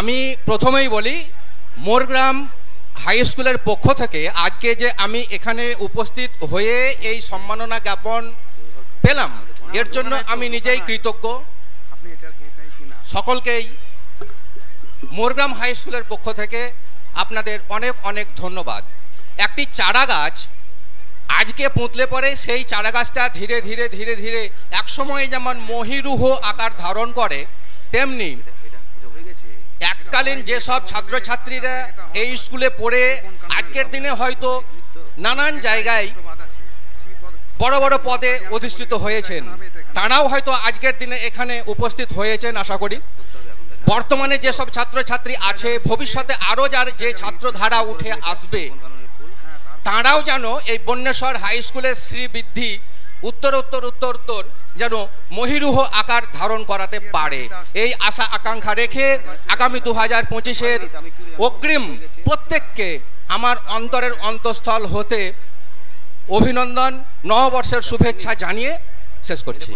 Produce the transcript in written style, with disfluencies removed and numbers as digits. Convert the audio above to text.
আমি প্রথমেই বলি, মোরগ্রাম হাই স্কুলের পক্ষ থেকে আজকে যে আমি এখানে উপস্থিত হয়ে এই সম্মাননা জ্ঞাপন পেলাম, এর জন্য আমি নিজেই কৃতজ্ঞ। সকলকেই মোরগ্রাম হাই স্কুলের পক্ষ থেকে আপনাদের অনেক অনেক ধন্যবাদ। একটি চারা গাছ আজকে পুঁতলে পরে সেই চারা গাছটা ধীরে ধীরে ধীরে ধীরে একসময় যেমন মহিরুহ আকার ধারণ করে, তেমনি এককালীন যেসব ছাত্রছাত্রীরা এই স্কুলে পড়ে আজকের দিনে হয়তো নানান জায়গায় বড় বড় পদে অধিষ্ঠিত হয়েছেন, তারাও হয়তো আজকের দিনে এখানে উপস্থিত হয়েছেন আশা করি। বর্তমানে যেসব ছাত্রছাত্রী আছে, ভবিষ্যতে আরও যার যে ছাত্রধারা উঠে আসবে, তাঁরাও যেন এই বন্যেশ্বর হাই স্কুলের শ্রীবৃদ্ধি উত্তর যেন মহিরুহ আকার ধারণ করাতে পারে, এই আশা আকাঙ্ক্ষা রেখে আগামী 2025-এর অগ্রিম প্রত্যেককে আমার অন্তরের অন্তঃস্থল হতে অভিনন্দন, নববর্ষের শুভেচ্ছা জানিয়ে শেষ করছি।